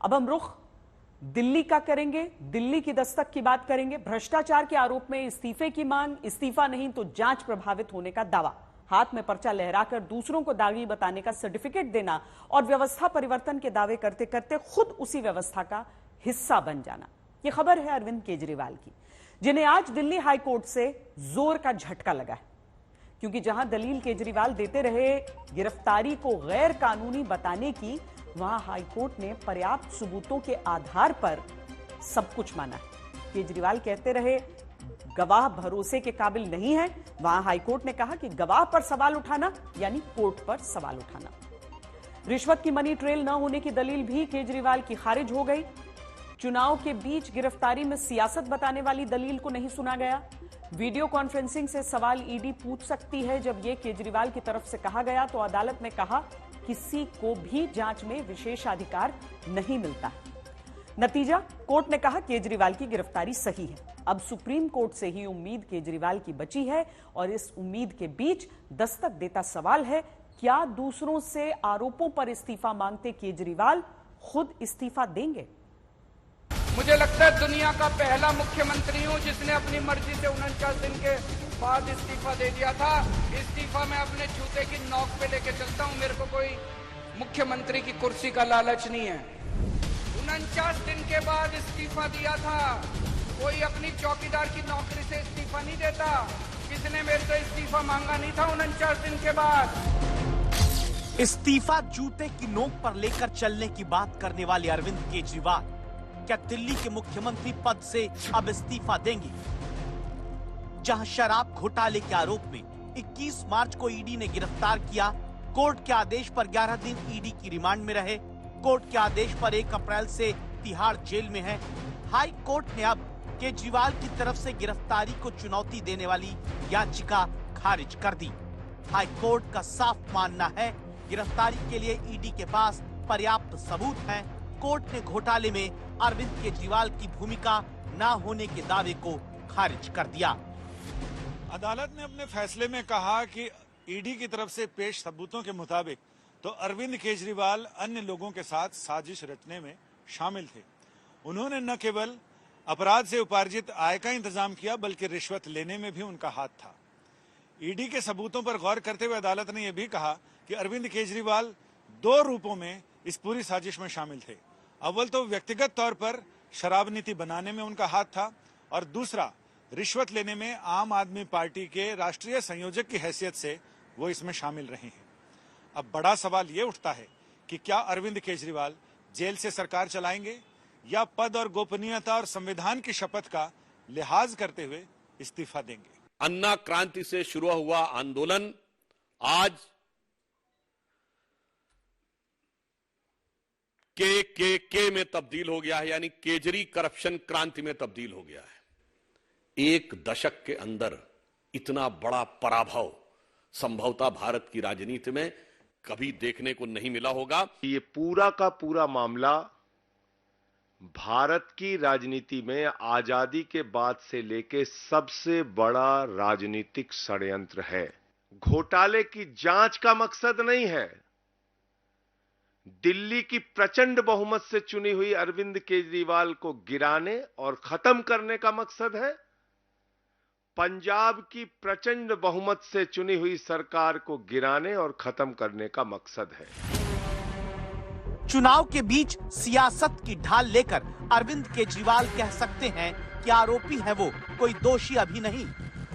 अब हम रुख दिल्ली का करेंगे। दिल्ली की दस्तक की बात करेंगे। भ्रष्टाचार के आरोप में इस्तीफे की मांग, इस्तीफा नहीं तो जांच प्रभावित होने का दावा, हाथ में पर्चा लहराकर दूसरों को दागी बताने का सर्टिफिकेट देना और व्यवस्था परिवर्तन के दावे करते करते खुद उसी व्यवस्था का हिस्सा बन जाना। यह खबर है अरविंद केजरीवाल की, जिन्हें आज दिल्ली हाईकोर्ट से जोर का झटका लगा है, क्योंकि जहां दलील केजरीवाल देते रहे गिरफ्तारी को गैर कानूनी बताने की, वहां हाईकोर्ट ने पर्याप्त सबूतों के आधार पर सब कुछ माना है। केजरीवाल कहते रहे गवाह भरोसे के काबिल नहीं है, वहां हाईकोर्ट ने कहा कि गवाह पर सवाल उठाना यानी कोर्ट पर सवाल उठाना। रिश्वत की मनी ट्रेल न होने की दलील भी केजरीवाल की खारिज हो गई। चुनाव के बीच गिरफ्तारी में सियासत बताने वाली दलील को नहीं सुना गया। वीडियो कॉन्फ्रेंसिंग से सवाल ईडी पूछ सकती है, जब यह केजरीवाल की तरफ से कहा गया तो अदालत ने कहा किसी को भी जांच में विशेषाधिकार नहीं मिलता। नतीजा, कोर्ट ने कहा केजरीवाल की गिरफ्तारी सही है। अब सुप्रीम कोर्ट से ही उम्मीद केजरीवाल की बची है और इस उम्मीद के बीच दस्तक देता सवाल है, क्या दूसरों से आरोपों पर इस्तीफा मांगते केजरीवाल खुद इस्तीफा देंगे? मुझे लगता है दुनिया का पहला मुख्यमंत्री हूं जिसने अपनी मर्जी से 49 दिन के बाद इस्तीफा दे दिया था। इस्तीफा मैं अपने जूते की नोक पे लेके चलता हूं। मेरे को कोई मुख्यमंत्री की कुर्सी का लालच नहीं है। 49 दिन के बाद इस्तीफा दिया था। कोई अपनी चौकीदार की नौकरी से इस्तीफा नहीं देता। किसने मेरे से इस्तीफा मांगा नहीं था 49 दिन के बाद। इस्तीफा जूते की नोक पर लेकर चलने की बात करने वाले अरविंद केजरीवाल क्या दिल्ली के मुख्यमंत्री पद से अब इस्तीफा देंगे? जहां शराब घोटाले के आरोप में 21 मार्च को ईडी ने गिरफ्तार किया, कोर्ट के आदेश पर 11 दिन ईडी की रिमांड में रहे, कोर्ट के आदेश पर 1 अप्रैल से तिहाड़ जेल में है। हाई कोर्ट ने अब केजरीवाल की तरफ से गिरफ्तारी को चुनौती देने वाली याचिका खारिज कर दी। हाई कोर्ट का साफ मानना है गिरफ्तारी के लिए ईडी के पास पर्याप्त सबूत हैं। कोर्ट ने घोटाले में अरविंद केजरीवाल की भूमिका न होने के दावे को खारिज कर दिया। अदालत ने अपने फैसले में कहा कि ईडी की तरफ से पेश सबूतों के मुताबिक तो अरविंद केजरीवाल अन्य लोगों के साथ साजिश रचने में शामिल थे। उन्होंने न केवल अपराध से उपार्जित आय का इंतजाम किया, बल्कि रिश्वत लेने में भी उनका हाथ था। ईडी के सबूतों पर गौर करते हुए अदालत ने यह भी कहा कि अरविंद केजरीवाल 2 रूपों में इस पूरी साजिश में शामिल थे। अव्वल तो व्यक्तिगत तौर पर शराब नीति बनाने में उनका हाथ था, और दूसरा रिश्वत लेने में आम आदमी पार्टी के राष्ट्रीय संयोजक की हैसियत से वो इसमें शामिल रहे हैं। अब बड़ा सवाल ये उठता है कि क्या अरविंद केजरीवाल जेल से सरकार चलाएंगे या पद और गोपनीयता और संविधान की शपथ का लिहाज करते हुए इस्तीफा देंगे। अन्ना क्रांति से शुरू हुआ आंदोलन आज के में तब्दील हो गया है, यानी केजरी करप्शन क्रांति में तब्दील हो गया है। 1 दशक के अंदर इतना बड़ा पराभव संभवतः भारत की राजनीति में कभी देखने को नहीं मिला होगा। ये पूरा का पूरा मामला भारत की राजनीति में आजादी के बाद से लेके सबसे बड़ा राजनीतिक षड्यंत्र है। घोटाले की जांच का मकसद नहीं है। दिल्ली की प्रचंड बहुमत से चुनी हुई अरविंद केजरीवाल को गिराने और खत्म करने का मकसद है। पंजाब की प्रचंड बहुमत से चुनी हुई सरकार को गिराने और खत्म करने का मकसद है। चुनाव के बीच सियासत की ढाल लेकर अरविंद केजरीवाल कह सकते हैं कि आरोपी है वो, कोई दोषी अभी नहीं।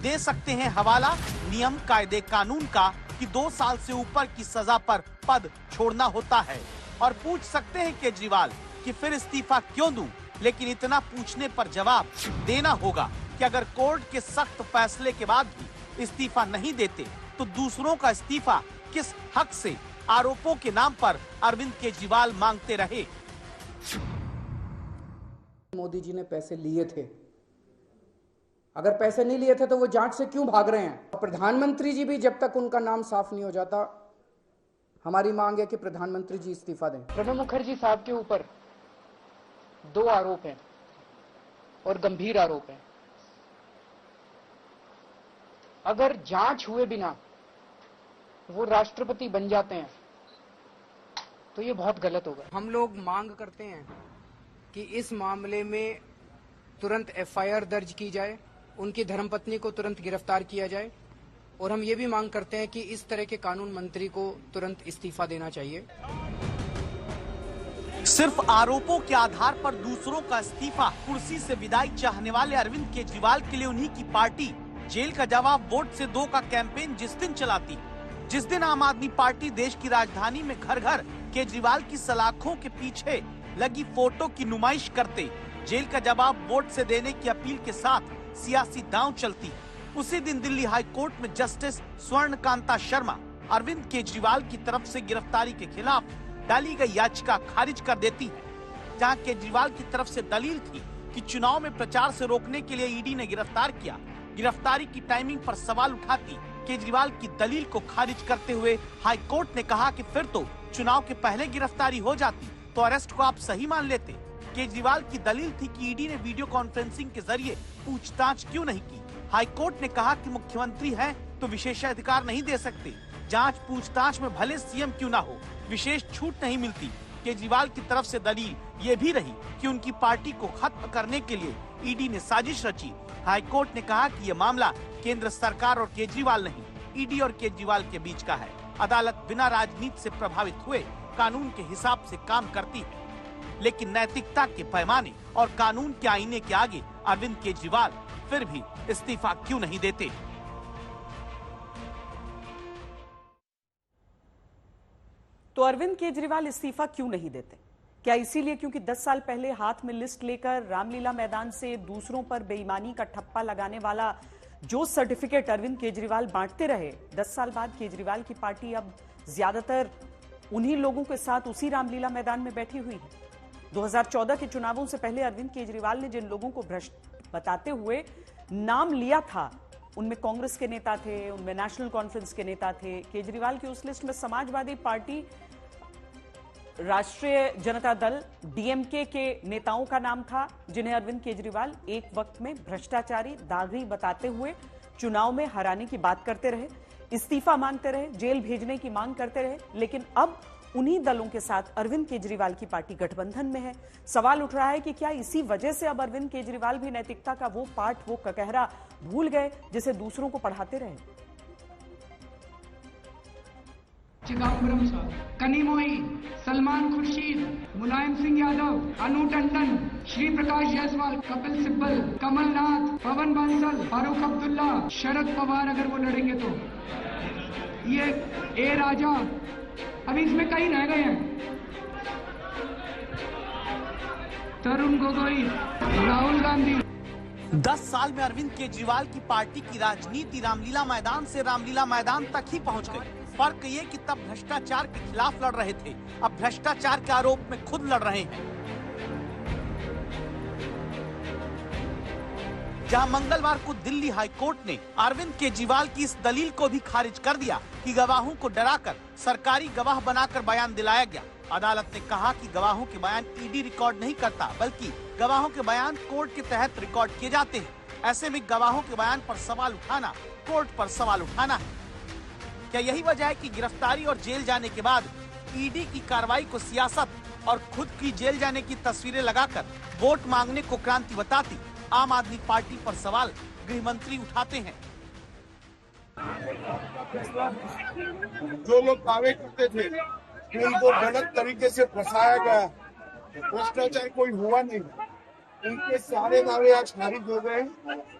दे सकते हैं हवाला नियम कायदे कानून का कि 2 साल से ऊपर की सजा पर पद छोड़ना होता है, और पूछ सकते हैं केजरीवाल कि फिर इस्तीफा क्यों दूं, लेकिन इतना पूछने पर जवाब देना होगा कि अगर कोर्ट के सख्त फैसले के बाद भी इस्तीफा नहीं देते तो दूसरों का इस्तीफा किस हक से आरोपों के नाम पर अरविंद केजरीवाल मांगते रहे। मोदी जी ने पैसे लिए थे, अगर पैसे नहीं लिए थे तो वो जांच से क्यों भाग रहे हैं? प्रधानमंत्री जी भी जब तक उनका नाम साफ नहीं हो जाता, हमारी मांग है कि प्रधानमंत्री जी इस्तीफा दें। प्रणब मुखर्जी साहब के ऊपर 2 आरोप हैं और गंभीर आरोप हैं। अगर जांच हुए बिना वो राष्ट्रपति बन जाते हैं तो ये बहुत गलत होगा। हम लोग मांग करते हैं कि इस मामले में तुरंत एफआईआर दर्ज की जाए, उनकी धर्मपत्नी को तुरंत गिरफ्तार किया जाए और हम ये भी मांग करते हैं कि इस तरह के कानून मंत्री को तुरंत इस्तीफा देना चाहिए। सिर्फ आरोपों के आधार पर दूसरों का इस्तीफा, कुर्सी से विदाई चाहने वाले अरविंद केजरीवाल के लिए उन्हीं की पार्टी जेल का जवाब वोट से 2 का कैंपेन जिस दिन चलाती, जिस दिन आम आदमी पार्टी देश की राजधानी में घर घर केजरीवाल की सलाखों के पीछे लगी फोटो की नुमाइश करते, जेल का जवाब वोट से देने की अपील के साथ सियासी दांव चलती, उसी दिन दिल्ली हाई कोर्ट में जस्टिस स्वर्णकांता शर्मा अरविंद केजरीवाल की तरफ से गिरफ्तारी के खिलाफ डाली गई याचिका खारिज कर देती है। जहां केजरीवाल की तरफ से दलील थी कि चुनाव में प्रचार से रोकने के लिए ईडी ने गिरफ्तार किया, गिरफ्तारी की टाइमिंग पर सवाल उठाती केजरीवाल की दलील को खारिज करते हुए हाई कोर्ट ने कहा कि फिर तो चुनाव के पहले गिरफ्तारी हो जाती तो अरेस्ट को आप सही मान लेते। केजरीवाल की दलील थी कि ईडी ने वीडियो कॉन्फ्रेंसिंग के जरिए पूछताछ क्यों नहीं की। हाई कोर्ट ने कहा कि मुख्यमंत्री हैं तो विशेषाधिकार नहीं दे सकते, जांच पूछताछ में भले सीएम क्यों ना हो विशेष छूट नहीं मिलती। केजरीवाल की तरफ से दलील ये भी रही कि उनकी पार्टी को खत्म करने के लिए ईडी ने साजिश रची। हाई कोर्ट ने कहा कि ये मामला केंद्र सरकार और केजरीवाल नहीं, ईडी और केजरीवाल के बीच का है। अदालत बिना राजनीति से प्रभावित हुए कानून के हिसाब से काम करती है, लेकिन नैतिकता के पैमाने और कानून के आईने के आगे अरविंद केजरीवाल फिर भी इस्तीफा क्यों नहीं देते। तो अरविंद केजरीवाल इस्तीफा क्यों नहीं देते? क्या इसीलिए क्योंकि 10 साल पहले हाथ में लिस्ट लेकर रामलीला मैदान से दूसरों पर बेईमानी का ठप्पा लगाने वाला जो सर्टिफिकेट अरविंद केजरीवाल बांटते रहे, 10 साल बाद केजरीवाल की पार्टी अब ज्यादातर उन्हीं लोगों के साथ उसी रामलीला मैदान में बैठी हुई है। 2014 के चुनावों से पहले अरविंद केजरीवाल ने जिन लोगों को भ्रष्ट बताते हुए नाम लिया था, उनमें कांग्रेस के नेता थे, उनमें नेशनल कॉन्फ्रेंस के नेता थे। केजरीवाल की उस लिस्ट में समाजवादी पार्टी, राष्ट्रीय जनता दल, डीएमके के नेताओं का नाम था, जिन्हें अरविंद केजरीवाल एक वक्त में भ्रष्टाचारी, दागी बताते हुए चुनाव में हराने की बात करते रहे, इस्तीफा मांगते रहे, जेल भेजने की मांग करते रहे। लेकिन अब उन्हीं दलों के साथ अरविंद केजरीवाल की पार्टी गठबंधन में है। सवाल उठ रहा है कि क्या इसी वजह से अब अरविंद केजरीवाल भी नैतिकता का वो पाठ, वो ककहरा भूल गए जिसे दूसरों को पढ़ाते रहे? चिदम्बरम साहब, कनिमोई, सलमान खुर्शीद, मुलायम सिंह यादव, अनु टंडन, श्री प्रकाश जायसवाल, कपिल सिब्बल, कमलनाथ, पवन बंसल, फारूक अब्दुल्ला, शरद पवार अगर वो लड़ेंगे तो ये ए राजा, अभी इसमें कई रह गए हैं, तरुण गोगोई, राहुल गांधी। 10 साल में अरविंद केजरीवाल की पार्टी की राजनीति रामलीला मैदान से रामलीला मैदान तक ही पहुंच गई। फर्क ये कि तब भ्रष्टाचार के खिलाफ लड़ रहे थे, अब भ्रष्टाचार के आरोप में खुद लड़ रहे हैं। जहां मंगलवार को दिल्ली हाई कोर्ट ने अरविंद केजरीवाल की इस दलील को भी खारिज कर दिया कि गवाहों को डराकर सरकारी गवाह बनाकर बयान दिलाया गया। अदालत ने कहा कि गवाहों के बयान ईडी रिकॉर्ड नहीं करता, बल्कि गवाहों के बयान कोर्ट के तहत रिकॉर्ड किए जाते हैं। ऐसे में गवाहों के बयान पर सवाल उठाना कोर्ट पर सवाल उठाना है। क्या यही वजह है कि गिरफ्तारी और जेल जाने के बाद ईडी की कार्रवाई को सियासत और खुद की जेल जाने की तस्वीरें लगाकर वोट मांगने को क्रांति बताती आम आदमी पार्टी पर सवाल गृह मंत्री उठाते हैं। जो लोग दावे करते थे कि उनको गलत तरीके से फंसाया गया, भ्रष्टाचार कोई हुआ नहीं, उनके सारे दावे आज खारिज हो गए।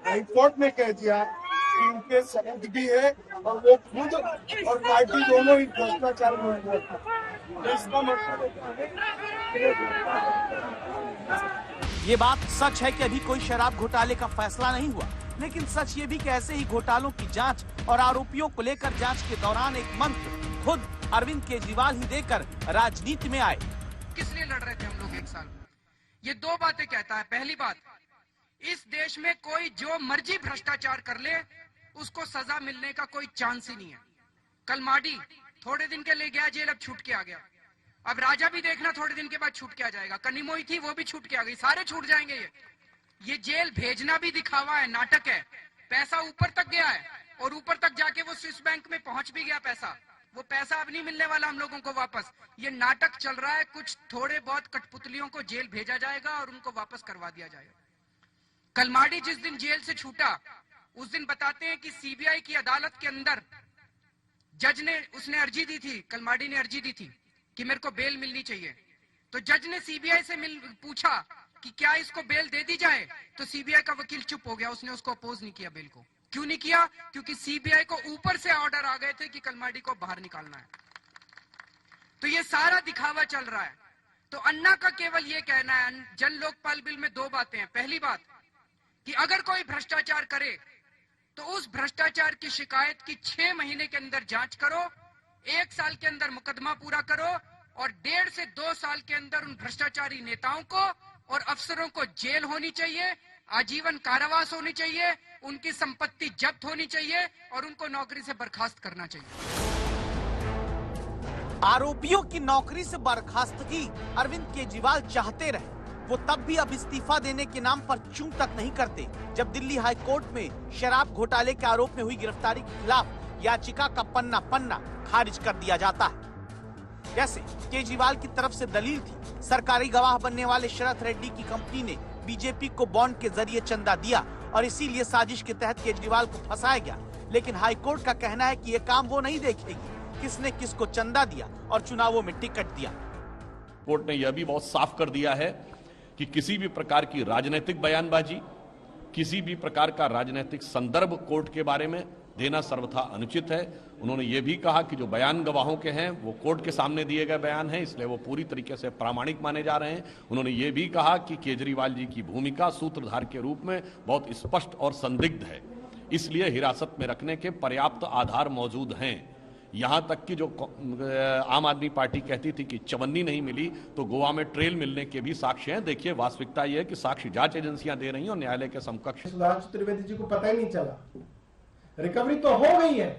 हाईकोर्ट ने कह दिया कि उनके सबूत भी है और वो खुद और पार्टी दोनों ही भ्रष्टाचार में हुए। तो इसका मतलब ये बात सच है कि अभी कोई शराब घोटाले का फैसला नहीं हुआ, लेकिन सच ये भी कि ऐसे ही घोटालों की जांच और आरोपियों को लेकर जांच के दौरान एक मंत्र खुद अरविंद केजरीवाल ही देकर राजनीति में आए। किस लिए लड़ रहे थे हम लोग एक साल? ये दो बातें कहता है। पहली बात, इस देश में कोई जो मर्जी भ्रष्टाचार कर ले उसको सजा मिलने का कोई चांस ही नहीं है। कल माडी थोड़े दिन के लिए गया जेल, अब छूट के आ गया। अब राजा भी देखना थोड़े दिन के बाद छूट के आ जाएगा। कनिमोई थी, वो भी छूट के आ गई। सारे छूट जाएंगे। ये जेल भेजना भी दिखावा है, नाटक है। पैसा ऊपर तक गया है और ऊपर तक जाके वो स्विस बैंक में पहुंच भी गया पैसा। वो पैसा अब नहीं मिलने वाला हम लोगों को वापस। ये नाटक चल रहा है, कुछ थोड़े बहुत कठपुतलियों को जेल भेजा जाएगा और उनको वापस करवा दिया जाएगा। कलमाडी जिस दिन जेल से छूटा उस दिन बताते हैं कि सीबीआई की अदालत के अंदर जज ने, उसने अर्जी दी थी, कलमाडी ने अर्जी दी थी कि मेरे को बेल मिलनी चाहिए। तो जज ने सीबीआई से पूछा कि क्या इसको बेल दे दी जाए, तो सीबीआई का वकील चुप हो गया, उसने उसको अपोज नहीं किया बेल को। क्यों नहीं किया? क्योंकि सीबीआई को ऊपर से ऑर्डर आ गए थे कि कलमाडी को बाहर निकालना है। तो ये सारा दिखावा चल रहा है। तो अन्ना का केवल ये कहना है, जन लोकपाल बिल में दो बातें हैं। पहली बात कि अगर कोई भ्रष्टाचार करे तो उस भ्रष्टाचार की शिकायत की 6 महीने के अंदर जांच करो, 1 साल के अंदर मुकदमा पूरा करो और 1.5 से 2 साल के अंदर उन भ्रष्टाचारी नेताओं को और अफसरों को जेल होनी चाहिए, आजीवन कारावास होनी चाहिए, उनकी संपत्ति जब्त होनी चाहिए और उनको नौकरी से बर्खास्त करना चाहिए। आरोपियों की नौकरी से बर्खास्तगी अरविंद केजरीवाल चाहते रहे। वो तब भी अब इस्तीफा देने के नाम पर चूं तक नहीं करते जब दिल्ली हाई कोर्ट में शराब घोटाले के आरोप में हुई गिरफ्तारी के खिलाफ याचिका का पन्ना खारिज कर दिया जाता है। जैसे केजरीवाल की तरफ से दलील थी, सरकारी गवाह बनने वाले शरद रेड्डी की कंपनी ने बीजेपी को बॉन्ड के जरिए चंदा दिया और इसीलिए साजिश के तहत केजरीवाल को फंसाया गया। लेकिन हाईकोर्ट का कहना है कि ये काम वो नहीं देखेगी किसने किसको चंदा दिया और चुनावों में टिकट दिया। कोर्ट ने यह भी बहुत साफ कर दिया है कि किसी भी प्रकार की राजनीतिक बयानबाजी, किसी भी प्रकार का राजनीतिक संदर्भ कोर्ट के बारे में देना सर्वथा अनुचित है। उन्होंने ये भी कहा कि जो बयान गवाहों के हैं वो कोर्ट के सामने दिए गए बयान हैं, इसलिए वो पूरी तरीके से प्रामाणिक माने जा रहे हैं। उन्होंने ये भी कहा कि केजरीवाल जी की भूमिका सूत्रधार के रूप में बहुत स्पष्ट और संदिग्ध है, इसलिए हिरासत में रखने के पर्याप्त आधार मौजूद हैं। यहां तक कि जो आम आदमी पार्टी कहती थी कि चवन्नी नहीं मिली, तो गोवा में ट्रेल मिलने के भी साक्ष्य हैं। देखिए, वास्तविकता यह है कि साक्ष्य जांच एजेंसियां दे रही हैं और न्यायालय के समकक्ष। सुधांशु त्रिवेदी जी को पता ही नहीं चला, रिकवरी तो हो गई है,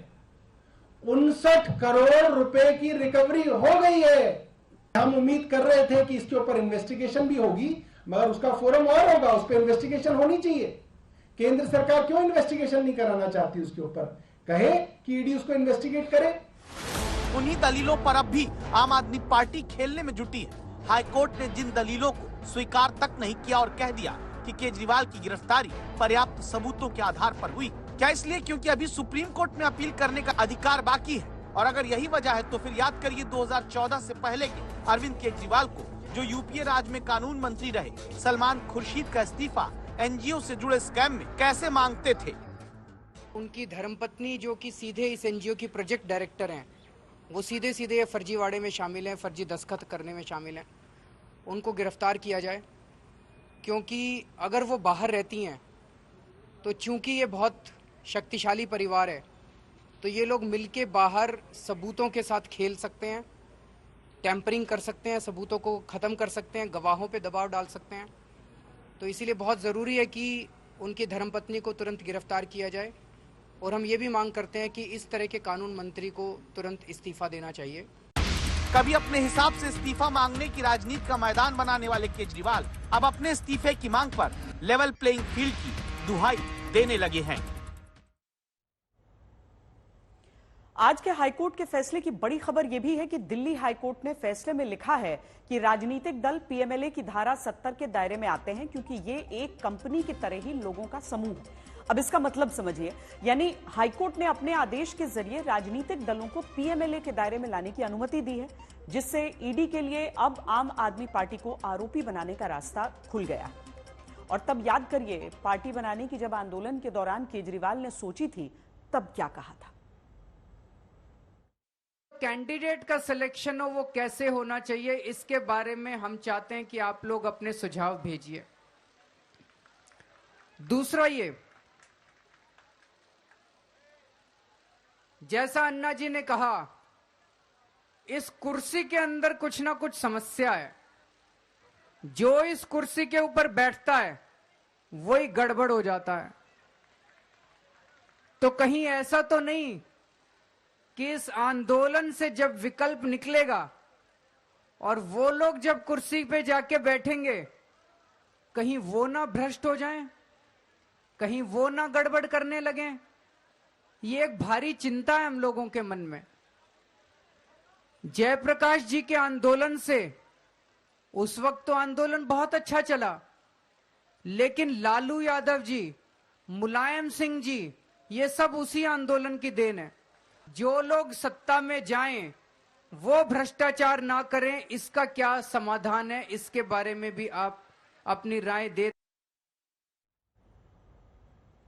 59 करोड़ रुपए की रिकवरी हो गई है। हम उम्मीद कर रहे थे कि इसके ऊपर इन्वेस्टिगेशन भी होगी, मगर उसका फोरम और होगा, उस पर इन्वेस्टिगेशन होनी चाहिए। केंद्र सरकार क्यों इन्वेस्टिगेशन नहीं कराना चाहती उसके ऊपर? कहे कि ईडी उसको इन्वेस्टिगेट करे। उन्हीं दलीलों पर अब भी आम आदमी पार्टी खेलने में जुटी है। हाईकोर्ट ने जिन दलीलों को स्वीकार तक नहीं किया और कह दिया कि केजरीवाल की गिरफ्तारी पर्याप्त सबूतों के आधार पर हुई। क्या इसलिए क्योंकि अभी सुप्रीम कोर्ट में अपील करने का अधिकार बाकी है? और अगर यही वजह है तो फिर याद करिए 2014 से पहले के अरविंद केजरीवाल को, जो यूपीए राज में कानून मंत्री रहे, सलमान खुर्शीद का इस्तीफा एनजीओ से जुड़े स्कैम में कैसे मांगते थे। उनकी धर्मपत्नी जो कि सीधे इस एनजीओ की प्रोजेक्ट डायरेक्टर हैं, वो सीधे सीधे फर्जीवाड़े में शामिल हैं, फर्जी दस्तखत करने में शामिल हैं। उनको गिरफ्तार किया जाए, क्योंकि अगर वो बाहर रहती हैं तो चूंकि ये बहुत शक्तिशाली परिवार है तो ये लोग मिलके बाहर सबूतों के साथ खेल सकते हैं, टैंपरिंग कर सकते हैं, सबूतों को ख़त्म कर सकते हैं, गवाहों पे दबाव डाल सकते हैं। तो इसीलिए बहुत ज़रूरी है कि उनकी धर्मपत्नी को तुरंत गिरफ्तार किया जाए और हम ये भी मांग करते हैं कि इस तरह के कानून मंत्री को तुरंत इस्तीफा देना चाहिए। कभी अपने हिसाब से इस्तीफा मांगने की राजनीति का मैदान बनाने वाले केजरीवाल अब अपने इस्तीफे की मांग पर लेवल प्लेइंग फील्ड की दुहाई देने लगे हैं। आज के हाईकोर्ट के फैसले की बड़ी खबर यह भी है कि दिल्ली हाईकोर्ट ने फैसले में लिखा है कि राजनीतिक दल पीएमएलए की धारा 70 के दायरे में आते हैं, क्योंकि ये एक कंपनी की तरह ही लोगों का समूह है। अब इसका मतलब समझिए, यानी हाईकोर्ट ने अपने आदेश के जरिए राजनीतिक दलों को पीएमएलए के दायरे में लाने की अनुमति दी है, जिससे ईडी के लिए अब आम आदमी पार्टी को आरोपी बनाने का रास्ता खुल गया है। और तब याद करिए, पार्टी बनाने की जब आंदोलन के दौरान केजरीवाल ने सोची थी, तब क्या कहा था। कैंडिडेट का सिलेक्शन हो वो कैसे होना चाहिए, इसके बारे में हम चाहते हैं कि आप लोग अपने सुझाव भेजिए। दूसरा, ये जैसा अन्ना जी ने कहा, इस कुर्सी के अंदर कुछ ना कुछ समस्या है। जो इस कुर्सी के ऊपर बैठता है वही गड़बड़ हो जाता है। तो कहीं ऐसा तो नहीं कि इस आंदोलन से जब विकल्प निकलेगा और वो लोग जब कुर्सी पे जाके बैठेंगे, कहीं वो ना भ्रष्ट हो जाएं, कहीं वो ना गड़बड़ करने लगें। ये एक भारी चिंता है हम लोगों के मन में। जयप्रकाश जी के आंदोलन से उस वक्त तो आंदोलन बहुत अच्छा चला, लेकिन लालू यादव जी, मुलायम सिंह जी, ये सब उसी आंदोलन की देन है। जो लोग सत्ता में जाएं वो भ्रष्टाचार ना करें, इसका क्या समाधान है, इसके बारे में भी आप अपनी राय दे।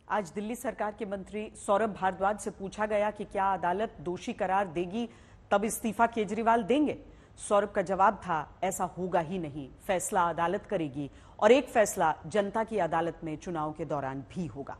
आज दिल्ली सरकार के मंत्री सौरभ भारद्वाज से पूछा गया कि क्या अदालत दोषी करार देगी तब इस्तीफा केजरीवाल देंगे। सौरभ का जवाब था, ऐसा होगा ही नहीं, फैसला अदालत करेगी और एक फैसला जनता की अदालत में चुनाव के दौरान भी होगा।